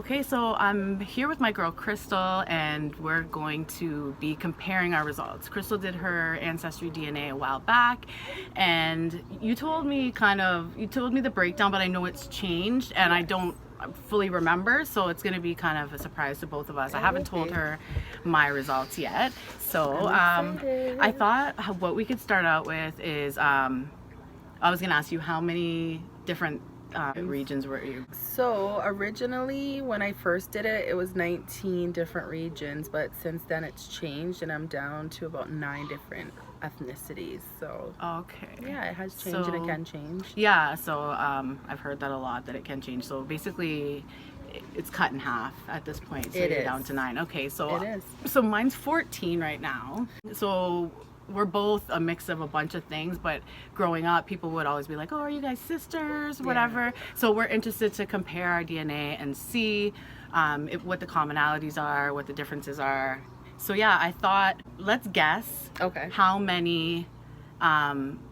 Okay, so I'm here with my girl Crystal, and we're going to be comparing our results. Crystal did her Ancestry DNA a while back, and you told me the breakdown, but I know it's changed, and I don't fully remember, so it's going to be kind of a surprise to both of us. I haven't told her my results yet, so I thought what we could start out with is I was going to ask you how many different regions were you? So originally when I first did it, it was 19 different regions, but since then it's changed and I'm down to about 9 different ethnicities. So okay, yeah, it has changed and it can change. Yeah, so I've heard that a lot, that it can change. So basically it's cut in half at this point, so you're down to 9. Okay, so it is. So mine's 14 right now. So we're both a mix of a bunch of things, but growing up people would always be like, oh, are you guys sisters, whatever. Yeah. So we're interested to compare our DNA and see what the commonalities are, what the differences are. So yeah, I thought, let's guess how many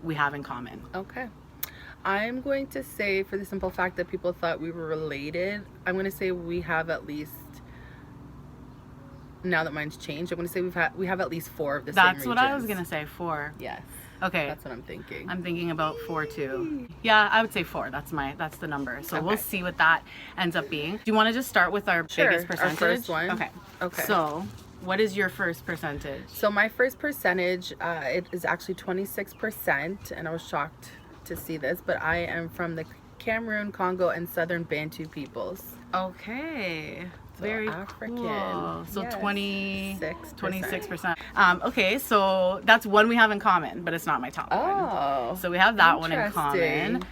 we have in common. Okay, I'm going to say, for the simple fact that people thought we were related, I'm going to say we have at least, now that mine's changed, I'm going to say we have at least 4 of the same regions. That's what I was going to say, 4. Yes. Okay. That's what I'm thinking. I'm thinking about 4 too. Yeah, I would say 4. That's the number. So we'll see what that ends up being. Do you want to just start with our biggest percentage? Our first one. Okay. So what is your first percentage? So my first percentage, it is actually 26%, and I was shocked to see this, but I am from the Cameroon, Congo, and Southern Bantu peoples. Okay. So very African. Cool. So yes. 26%. Okay, so that's one we have in common, but it's not my top one. So we have that one in common.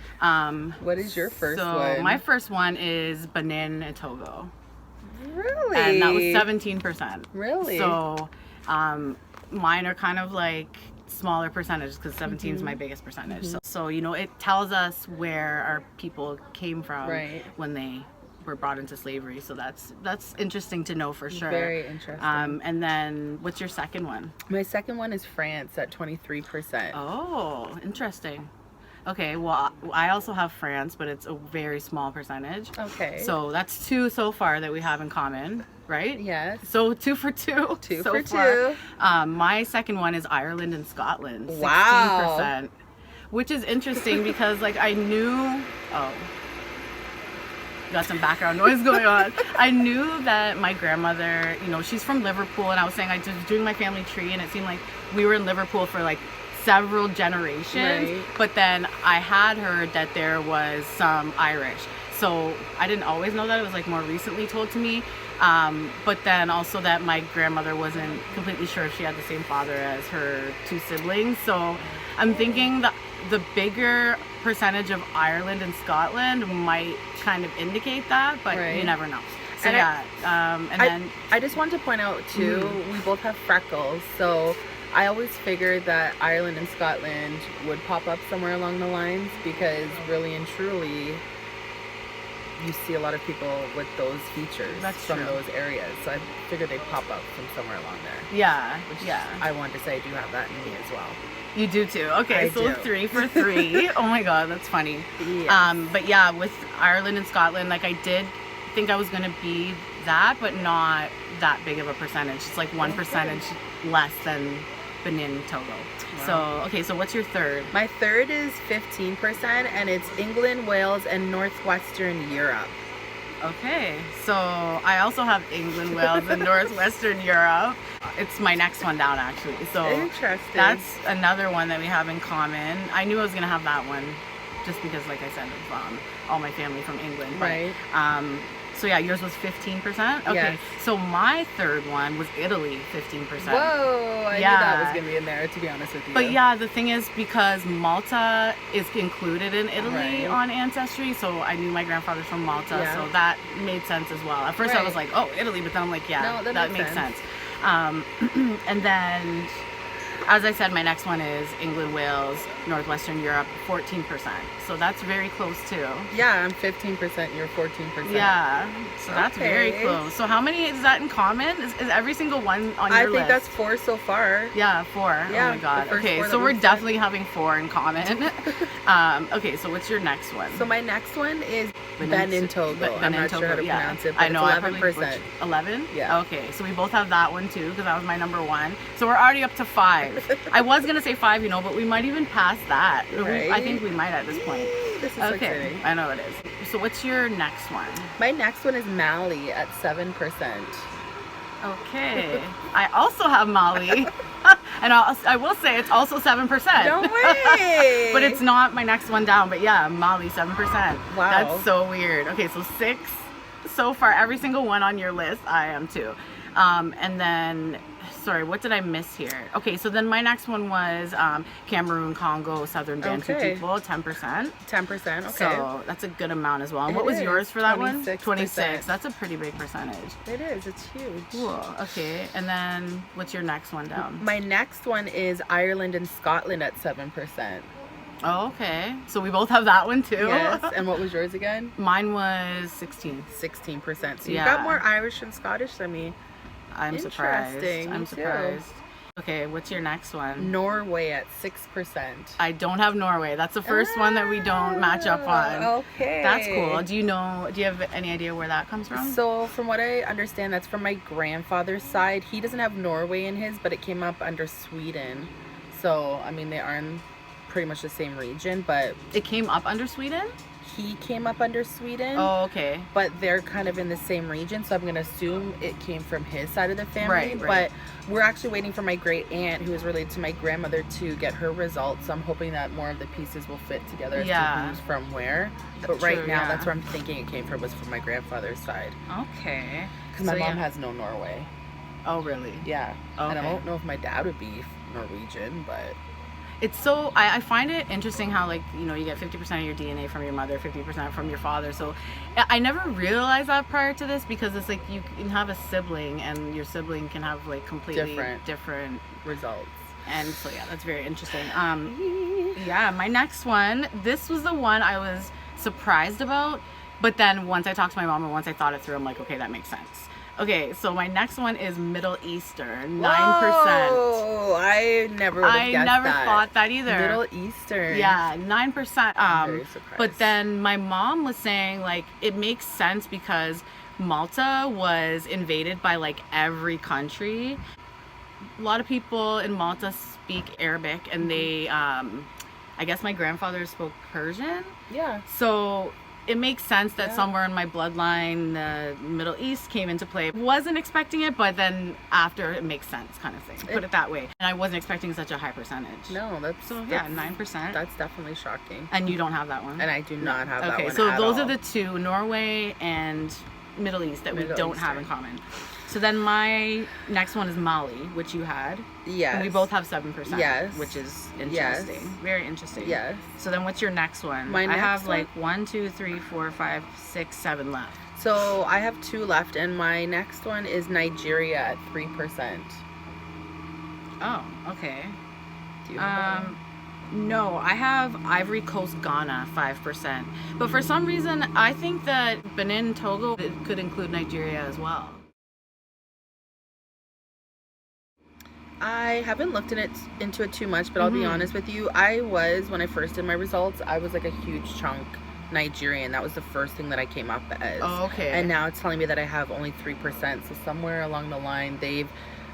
What is your first one? So my first one is Benin and Togo. Really? And that was 17%. Really? So mine are kind of like smaller percentages, because 17 is my biggest percentage. So you know, it tells us where our people came from when they were brought into slavery. So that's interesting to know for sure. Very interesting. And then what's your second one? My second one is France at 23%. Oh, interesting. Okay, well, I also have France, but it's a very small percentage. Okay. So that's 2 so far that we have in common, right? Yes. So 2 for 2. 2 so for far. 2. My second one is Ireland and Scotland. 16%. Wow. Which is interesting because, like, I knew... Oh. Got some background noise going on. I knew that my grandmother, you know, she's from Liverpool, and I was saying I was doing my family tree, and it seemed like we were in Liverpool for like several generations. But then I had heard that there was some Irish, so I didn't always know that. It was like more recently told to me. But then also that my grandmother wasn't completely sure if she had the same father as her 2 siblings. So I'm thinking that the bigger percentage of Ireland and Scotland might kind of indicate that, but you never know. So and I just want to point out too, we both have freckles, so I always figured that Ireland and Scotland would pop up somewhere along the lines, because really and truly you see a lot of people with those features from those areas. So I figured they'd pop up from somewhere along there. Yeah. I wanted to say I do have that in me as well. You do too. Okay, so 3 for 3. Oh my god, that's funny. Yes. But yeah, with Ireland and Scotland, like, I did think I was gonna be that, but not that big of a percentage. It's like 1% less than Benin, Togo. Wow. So okay, so what's your third? My third is 15%, and it's England, Wales, and Northwestern Europe. Okay, so I also have England, Wales, and Northwestern Europe. It's my next one down, actually. So interesting. That's another one that we have in common. I knew I was gonna have that one, just because, like I said, of all my family from England. But, so yeah, yours was 15%? Okay. Yes. So my third one was Italy, 15%. Whoa, I knew that was going to be in there, to be honest with you. But yeah, the thing is, because Malta is included in Italy on Ancestry, so I knew my grandfather's from Malta, so that made sense as well. At first I was like, oh, Italy, but then I'm like, yeah, that makes sense. And then as I said, my next one is England, Wales, Northwestern Europe, 14%. So that's very close too. Yeah, I'm 15%, you're 14%. Yeah, so that's very close. So how many is that in common? Is every single one on your list? I think that's 4 so far. Yeah, 4. Yeah, oh my god. Okay, so we're definitely having 4 in common. Okay, so what's your next one? So my next one is Benin Togo. I'm not sure how to pronounce it, but I know, it's 11%. 11? Yeah. Okay, so we both have that one too, because that was my number 1. So we're already up to 5. I was gonna say 5, you know, but we might even pass that. Right? I think we might at this point. This is so exciting. I know it is. So what's your next one? My next one is Mali at 7%. Okay. I also have Mali. And I will say it's also 7%. No way! But it's not my next one down. But yeah, Mali, 7%. Wow. That's so weird. Okay, so 6 so far. Every single one on your list, I am too. And then, sorry, what did I miss here? Okay, so then my next one was Cameroon, Congo, Southern Bantu people, 10%. 10%, okay. So that's a good amount as well. And what was yours for that 26%. one? 26. That's a pretty big percentage. It is, it's huge. Cool. Okay, and then what's your next one down? My next one is Ireland and Scotland at 7%. Oh, okay. So we both have that one too. Yes. And what was yours again? Mine was 16. 16%. So you got more Irish and Scottish than me. I'm surprised. I'm Me surprised. Okay, what's your next one? Norway at 6%. I don't have Norway. That's the first one that we don't match up on. Okay. That's cool. Do you have any idea where that comes from? So from what I understand, that's from my grandfather's side. He doesn't have Norway in his, but it came up under Sweden. So, I mean, they are in pretty much the same region, but... It came up under Sweden? He came up under Sweden. Oh, okay. But they're kind of in the same region, so I'm going to assume it came from his side of the family. Right. But we're actually waiting for my great aunt, who is related to my grandmother, to get her results. So I'm hoping that more of the pieces will fit together as to who's from where. But right now, that's where I'm thinking it came from, was from my grandfather's side. Okay. Because my mom has no Norway. Oh, really? Yeah. Okay. And I don't know if my dad would be Norwegian, but... It's so, I find it interesting how, like, you know, you get 50% of your DNA from your mother, 50% from your father. So I never realized that prior to this, because it's like you can have a sibling and your sibling can have like completely different results. And so yeah, that's very interesting. Yeah, my next one, this was the one I was surprised about, but then once I talked to my mom and once I thought it through, I'm like, okay, that makes sense. Okay, so my next one is Middle Eastern, 9%. Oh, I never would have guessed that. Thought that either. Middle Eastern. Yeah, 9%. I'm very surprised. But then my mom was saying, like, it makes sense because Malta was invaded by, like, every country. A lot of people in Malta speak Arabic, and they, I guess my grandfather spoke Persian. Yeah. So... it makes sense that somewhere in my bloodline, the Middle East came into play. Wasn't expecting it, but then after, it makes sense, kind of thing. Put it that way. And I wasn't expecting such a high percentage. No, that's... So, yeah, 9%. That's definitely shocking. And you don't have that one? And I do not have that one. Okay, so those are the two, Norway and Middle East, that we don't have in common. So then my next one is Mali, which you had. Yes. And we both have 7%. Yes. Which is interesting. Yes. Very interesting. Yes. So then what's your next one? I have like 1, 2, 3, 4, 5, 6, 7 left. So I have 2 left, and my next one is Nigeria at 3%. Oh, okay. Do you have no, I have Ivory Coast, Ghana, 5%. But for some reason, I think that Benin, Togo could include Nigeria as well. I haven't looked into it too much, but I'll be honest with you. When I first did my results, I was like a huge chunk Nigerian. That was the first thing that I came up as. Oh, okay. And now it's telling me that I have only 3%. So somewhere along the line, they've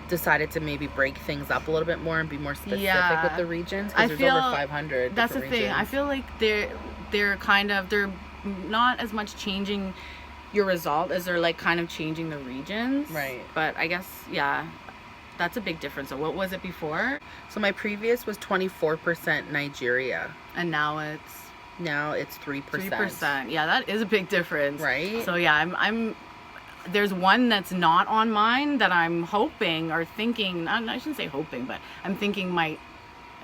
decided to maybe break things up a little bit more and be more specific with the regions, because there's over 500 that's the different thing. regions. I feel like they're not as much changing your result as they're like kind of changing the regions. Right. But I guess, yeah, that's a big difference. So what was it before? So my previous was 24% Nigeria. And now it's 3%. 3%. Yeah, that is a big difference. Right. So yeah, I'm there's one that's not on mine that I'm hoping or thinking, I shouldn't say hoping, but I'm thinking might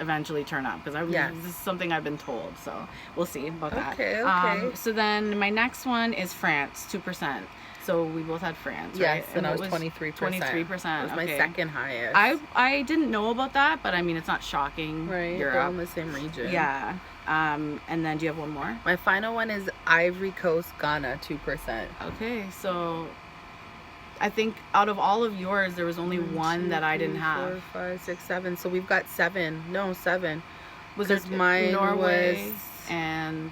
eventually turn up, because this is something I've been told, so we'll see about that. Okay. So then my next one is France, 2%. So we both had France, Yes, right? and I was 23%. 23%. That was my okay. second highest. I didn't know about that, but I mean, it's not shocking. Right, Europe. they're all in the same region. Yeah. And then do you have one more? My final one is Ivory Coast, Ghana, 2%. Okay, so I think out of all of yours, there was only one that I didn't have. 4, 5, 6, 7. So we've got 7. No, 7. Was it mine Norway was... and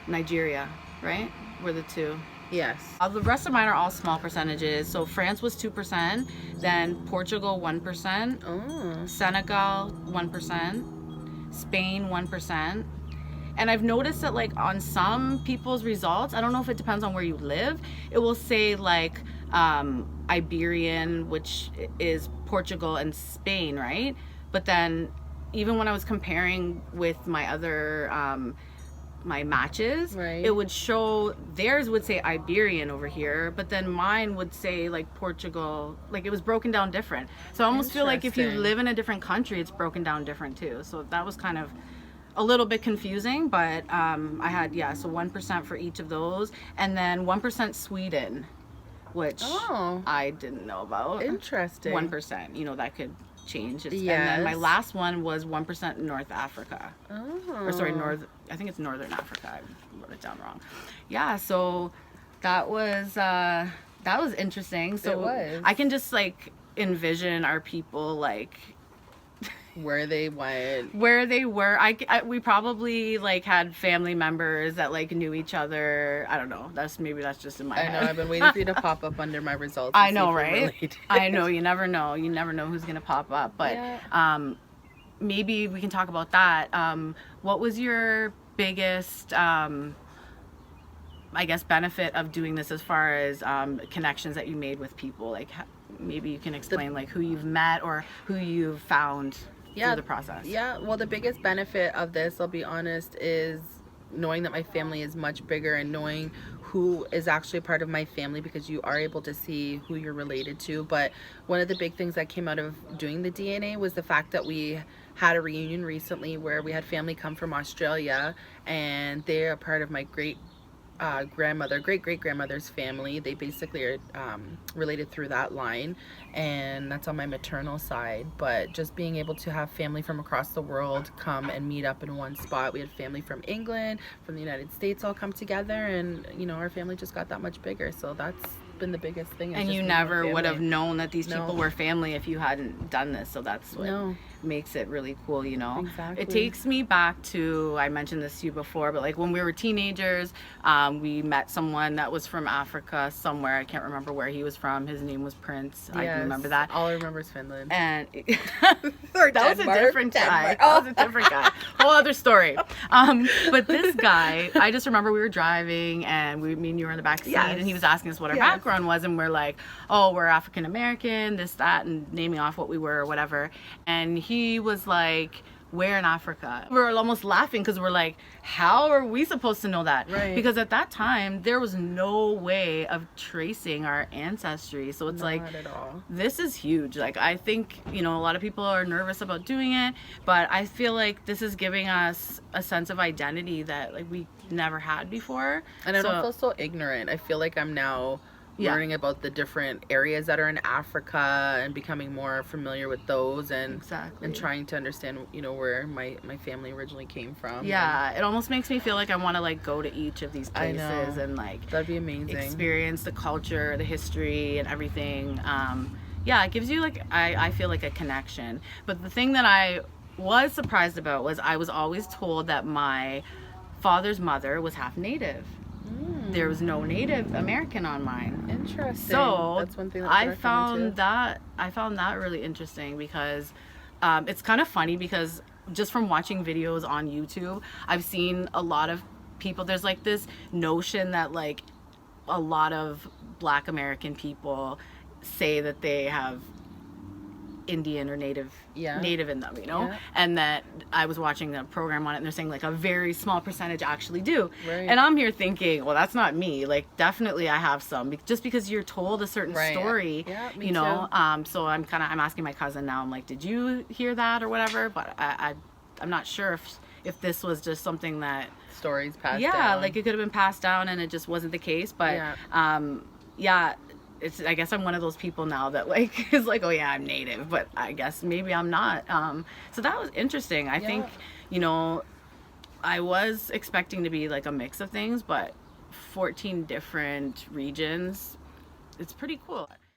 Nigeria, right? Were the two. Yes. The rest of mine are all small percentages. So France was 2%, then Portugal 1%, Senegal 1%, Spain 1%. And I've noticed that like on some people's results, I don't know if it depends on where you live, it will say like Iberian, which is Portugal and Spain, right? But then even when I was comparing with my other my matches, right, it would show theirs would say Iberian over here, but then mine would say like Portugal, like it was broken down different. So I almost feel like if you live in a different country, it's broken down different too. So that was kind of a little bit confusing, but I had, so 1% for each of those, and then 1% Sweden, which I didn't know about. Interesting. 1%, you know, that could change. Yes. And then my last one was 1% North Africa. Or sorry, I think it's Northern Africa. I wrote it down wrong. Yeah, so that was interesting. So it was. I can just like envision our people like where they went, where they were. We probably like had family members that like knew each other. I don't know, that's just in my head. I know, I've been waiting for you to pop up under my results. I know, right? I know, you never know who's gonna pop up, but maybe we can talk about that. What was your biggest I guess benefit of doing this as far as connections that you made with people? Like maybe you can explain like who you've met or who you've found through the process. Yeah, well, the biggest benefit of this, I'll be honest, is knowing that my family is much bigger and knowing who is actually a part of my family, because you are able to see who you're related to. But one of the big things that came out of doing the DNA was the fact that we had a reunion recently where we had family come from Australia, and they're a part of my great great grandmother's family. They basically are related through that line, and that's on my maternal side. But just being able to have family from across the world come and meet up in one spot. We had family from England, from the United States, all come together, and you know, our family just got that much bigger. So that's been the biggest thing. And you never would have known that these people were family if you hadn't done this. So that's what makes it really cool, you know. Exactly. It takes me back to, I mentioned this to you before, but like when we were teenagers, we met someone that was from Africa somewhere. I can't remember where he was from. His name was Prince. Yes, I can remember that. All I remember is Finland. And that was a different guy. That was a different guy. Whole other story. But this guy, I just remember we were driving and me and you were in the back seat, and he was asking us what our background was, and we're like, oh, we're African American, this, that, and naming off what we were or whatever. And he was like, where in Africa? We were almost laughing because we're like, how are we supposed to know that? Right. Because at that time there was no way of tracing our ancestry. So it's Not at all. This is huge. Like, I think, you know, a lot of people are nervous about doing it, but I feel like this is giving us a sense of identity that like we never had before. And I don't feel so ignorant. I feel like I'm now learning about the different areas that are in Africa and becoming more familiar with those, and and trying to understand, you know, where my family originally came from. Yeah, it almost makes me feel like I want to like go to each of these places and like that'd be amazing. Experience the culture, the history, and everything. Yeah, it gives you like I feel like a connection. But the thing that I was surprised about was I was always told that my father's mother was half Native. There was no Native American on mine. Interesting. So that's one thing that I found that really interesting, because it's kind of funny because just from watching videos on YouTube, I've seen a lot of people, there's like this notion that like a lot of Black American people say that they have Indian or Native in them, you know, and that I was watching the program on it and they're saying like a very small percentage actually do, and I'm here thinking, well, that's not me. Like, definitely I have some, just because you're told a certain story, you know. So I'm asking my cousin now, I'm like, did you hear that or whatever? But I'm not sure if this was just something that stories passed down. like it could have been passed down and it just wasn't the case. But yeah, I guess I'm one of those people now that like is like, oh yeah, I'm native, but I guess maybe I'm not. So that was interesting. I think, you know, I was expecting to be like a mix of things, but 14 different regions, it's pretty cool.